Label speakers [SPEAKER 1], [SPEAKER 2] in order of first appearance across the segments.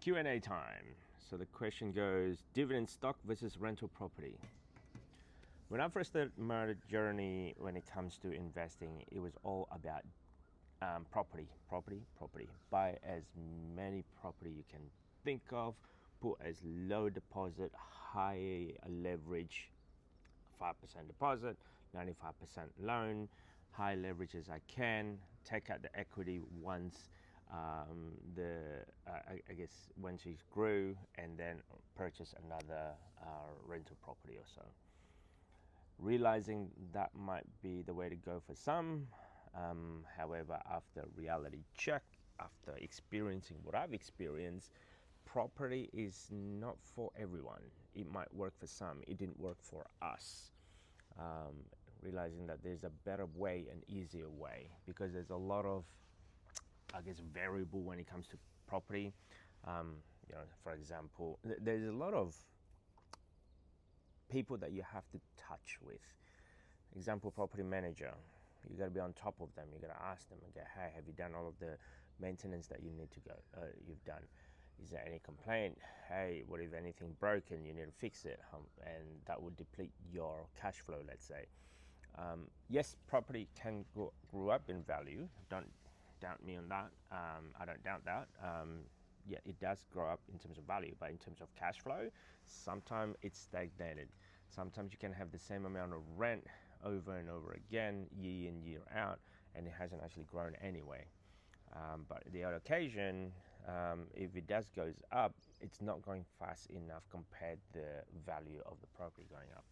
[SPEAKER 1] Q&A time. So the question goes, dividend stock versus rental property. When I first started my journey when it comes to investing, it was all about property. Buy as many property you can think of, put as low deposit, high leverage, 5% deposit, 95% loan, high leverage as I can, take out the equity once I guess once you grew, and then purchase another rental property or so. Realizing that might be the way to go for some. However, after reality check, after experiencing what I've experienced, property is not for everyone. It might work for some. It didn't work for us. Realizing that there's a better way, an easier way, because there's a lot of, I guess, variable when it comes to property. For example, there's a lot of people that you have to touch with. Example, property manager. You got to be on top of them. You got to ask them and go, hey, have you done all of the maintenance that you need to go? You've done. Is there any complaint? Hey, what if anything broken? You need to fix it, and that would deplete your cash flow. Let's say. Yes, property can grow up in value. Don't doubt me on that. I don't doubt that. Yeah, it does grow up in terms of value, but in terms of cash flow, sometimes it's stagnated. Sometimes you can have the same amount of rent over and over again, year in, year out, and it hasn't actually grown anyway. But the other occasion, if it does goes up, it's not going fast enough compared to the value of the property going up.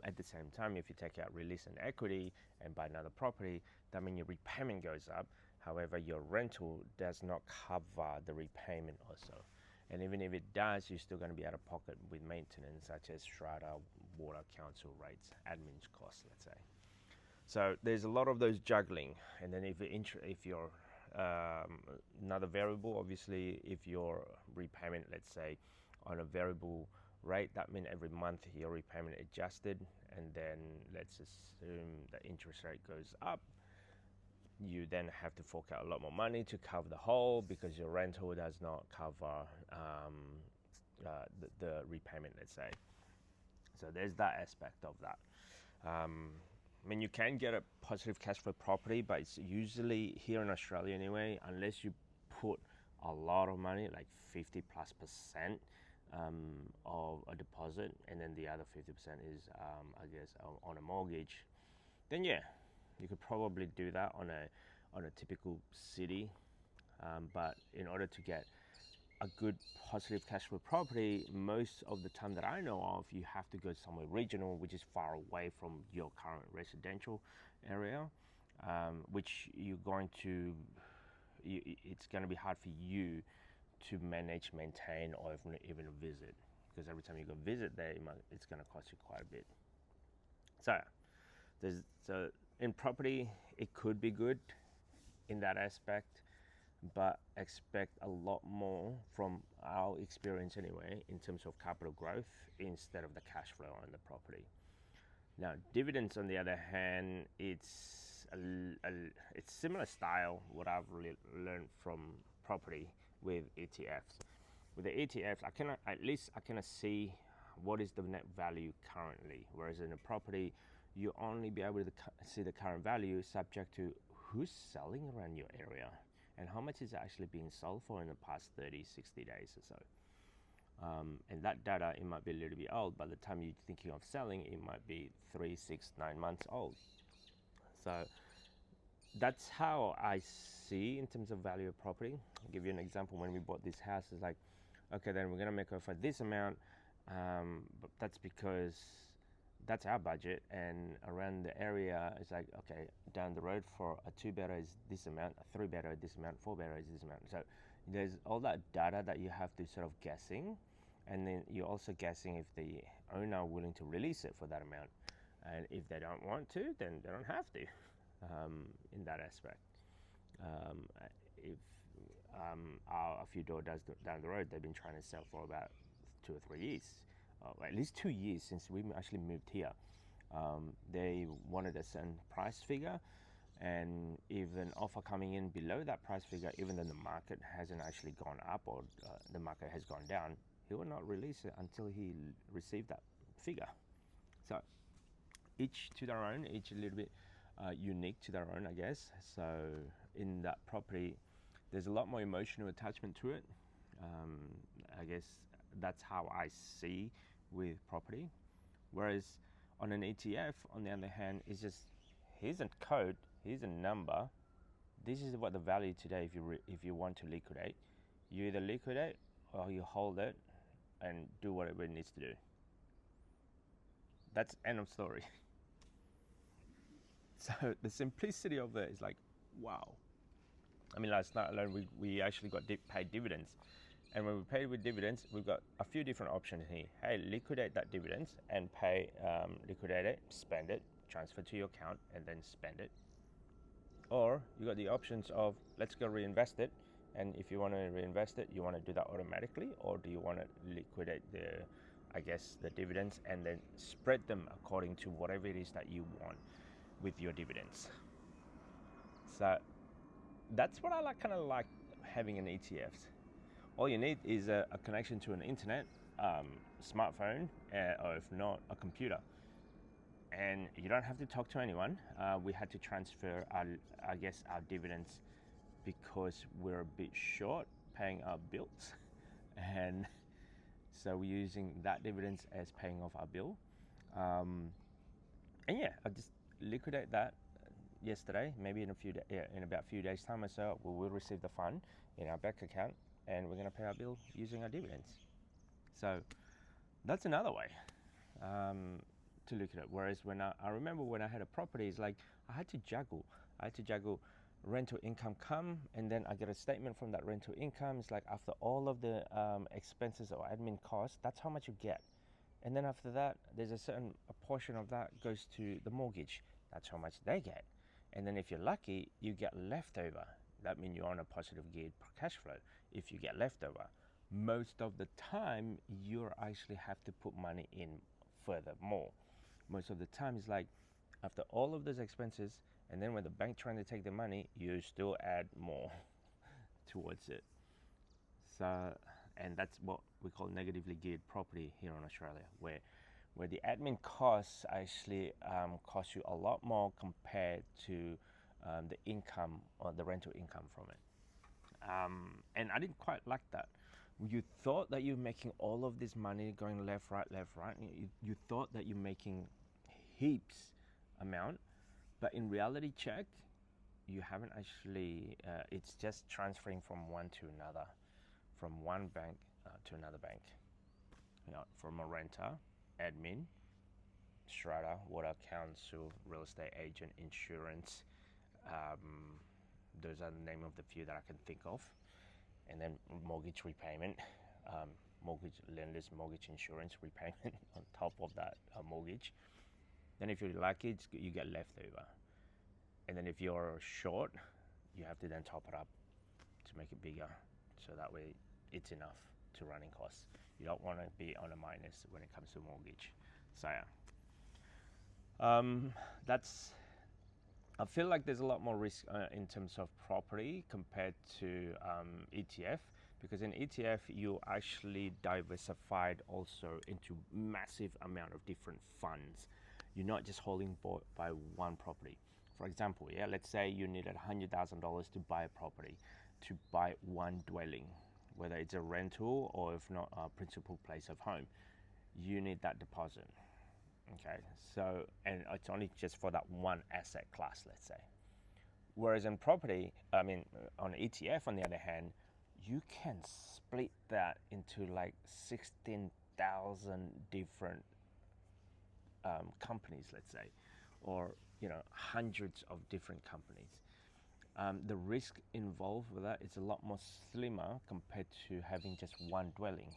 [SPEAKER 1] At the same time, if you take out release and equity and buy another property, that means your repayment goes up. However, your rental does not cover the repayment also. And even if it does, you're still going to be out of pocket with maintenance such as strata, water, council rates, admin costs, let's say. So there's a lot of those juggling. And then if you're another variable, obviously, if your repayment, let's say, on a variable rate, that means every month your repayment adjusted, and then let's assume the interest rate goes up. You then have to fork out a lot more money to cover the whole, because your rental does not cover the repayment, let's say. So there's that aspect of that. I mean, you can get a positive cash flow property, but it's usually, here in Australia anyway, unless you put a lot of money, like 50+% of a deposit, and then the other 50% is, I guess, on a mortgage, then yeah, you could probably do that on a typical city. But in order to get a good positive cash flow property, most of the time that I know of, you have to go somewhere regional, which is far away from your current residential area, which it's going to be hard for you to manage, maintain, or even visit, because every time you go visit there, it's going to cost you quite a bit. So in property, it could be good in that aspect, but expect a lot more from our experience anyway in terms of capital growth instead of the cash flow on the property. Now, dividends, on the other hand, it's similar style, what I've really learned from property with ETFs. With the ETFs, I can see what is the net value currently, whereas in a property, you only be able to see the current value subject to who's selling around your area and how much is actually being sold for in the past 30, 60 days or so. And that data, it might be a little bit old. By the time you're thinking of selling, it might be 3, 6, 9 months old. So that's how I see in terms of value of property. I'll give you an example. When we bought this house, it's like, okay, then we're going to make offer this amount, but that's because that's our budget, and around the area it's like, okay, down the road for a 2-bedder is this amount, a 3-bedder this amount, 4-bedder is this amount. So there's all that data that you have to sort of guessing, and then you're also guessing if the owner are willing to release it for that amount, and if they don't want to, then they don't have to. In that aspect, if a few doors down the road, they've been trying to sell for about 2 or 3 years. At least 2 years since we actually moved here. They wanted a certain price figure, And if an offer coming in below that price figure, even though the market hasn't actually gone up or the market has gone down, he will not release it until he received that figure. So each to their own, each a little bit unique to their own, I guess. So in that property, there's a lot more emotional attachment to it. I guess that's how I see with property. Whereas on an ETF, on the other hand, is just here's a code, here's a number. This is what the value today. If you want to liquidate, you either liquidate or you hold it and do whatever it needs to do. That's end of story. So the simplicity of it is like, wow. I mean, last night alone, we actually got paid dividends. And when we paid with dividends, we've got a few different options here. Hey, liquidate that dividends and pay, liquidate it, spend it, transfer to your account, and then spend it. Or you got the options of let's go reinvest it. And if you want to reinvest it, you want to do that automatically, or do you want to liquidate the dividends and then spread them according to whatever it is that you want with your dividends. So that's what I kind of like having an ETF. All you need is a connection to an internet, smartphone, or if not, a computer. And you don't have to talk to anyone. We had to transfer our dividends because we're a bit short paying our bills. And so we're using that dividends as paying off our bill. And yeah, I just liquidate that yesterday. Maybe in about a few days time or so, we will receive the fund in our bank account, and we're going to pay our bill using our dividends. So that's another way to look at it. Whereas when I remember when I had a property, it's like I had to juggle rental income come, and then I get a statement from that rental income. It's like after all of the expenses or admin costs, that's how much you get. And then after that, there's a portion of that goes to the mortgage. That's how much they get. And then if you're lucky, you get leftover. That means you're on a positive geared cash flow if you get leftover. Most of the time, you actually have to put money in furthermore. Most of the time, it's like after all of those expenses, and then when the bank trying to take the money, you still add more towards it. So, and that's what we call negatively geared property here in Australia, where the admin costs actually cost you a lot more compared to the income or the rental income from it. And I didn't quite like that. You thought that you're making all of this money going left, right. You thought that you're making heaps amount, but in reality check, you haven't actually, it's just transferring from one to another, from one bank to another bank. From a renter, admin, strata, water, council, real estate agent, insurance. Those are the name of the few that I can think of. And then mortgage repayment, mortgage lenders, mortgage insurance repayment on top of that mortgage. Then if you like it, you get leftover. And then if you're short, you have to then top it up to make it bigger. So that way it's enough to running costs. You don't want to be on a minus when it comes to mortgage. So yeah, I feel like there's a lot more risk in terms of property compared to ETF, because in ETF you actually diversified also into massive amount of different funds. You're not just holding by one property. For example, let's say you needed $100,000 to buy a property, to buy one dwelling, whether it's a rental or if not a principal place of home. You need that deposit. Okay, so, and it's only just for that one asset class, let's say. Whereas in property, on ETF, on the other hand, you can split that into like 16,000 different companies, let's say, or hundreds of different companies. The risk involved with that is a lot more slimmer compared to having just one dwelling.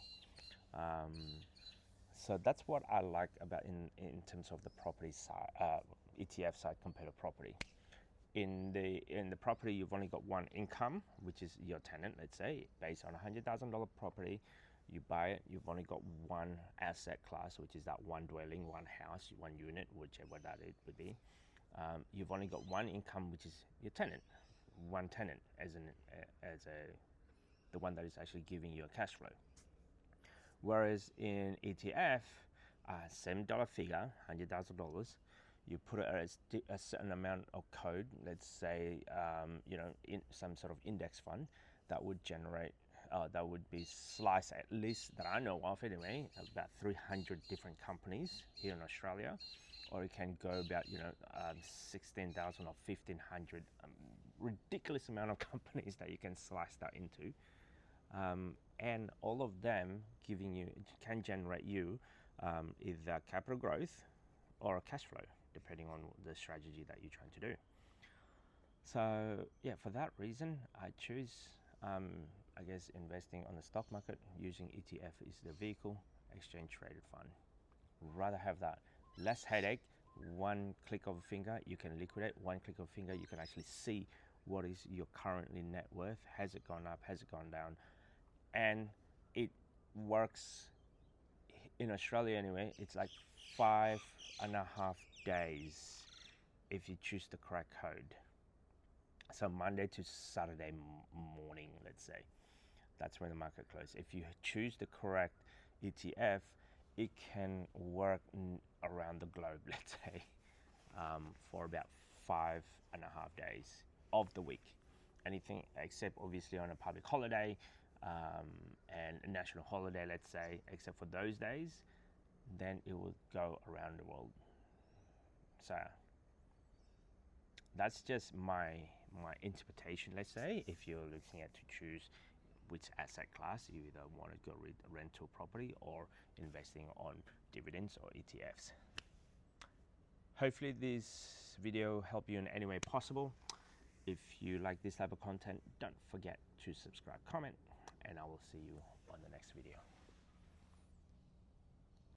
[SPEAKER 1] So that's what I like about in terms of the property side, ETF side compared to property. In the property, you've only got one income, which is your tenant. Let's say based on $100,000 property, you buy it. You've only got one asset class, which is that one dwelling, one house, one unit, whichever that it would be. you've only got one income, which is your tenant, one tenant the one that is actually giving you a cash flow. Whereas in ETF, same dollar figure, $100,000, you put it as a certain amount of code, let's say, in some sort of index fund that would generate, that would be sliced, at least that I know of anyway, about 300 different companies here in Australia, or it can go about 16,000 or 1,500, ridiculous amount of companies that you can slice that into. And all of them can generate you either capital growth or cash flow, depending on the strategy that you're trying to do. So yeah, for that reason, I choose, I guess, investing on the stock market using ETF is the vehicle, exchange traded fund. Rather have that, less headache. One click of a finger, you can liquidate. One click of a finger, you can actually see what is your currently net worth. Has it gone up? Has it gone down? And it works in Australia anyway. It's like 5.5 days if you choose the correct code. So Monday to Saturday morning, let's say, that's when the market closes. If you choose the correct ETF, it can work around the globe, let's say, for about 5.5 days of the week. Anything except obviously on a public holiday and a national holiday, let's say, except for those days, then it will go around the world. So that's just my interpretation, let's say. If you're looking at to choose which asset class, you either want to go with rental property or investing on dividends or ETFs. Hopefully this video helped you in any way possible. If you like this type of content, don't forget to subscribe, comment, and I will see you on the next video.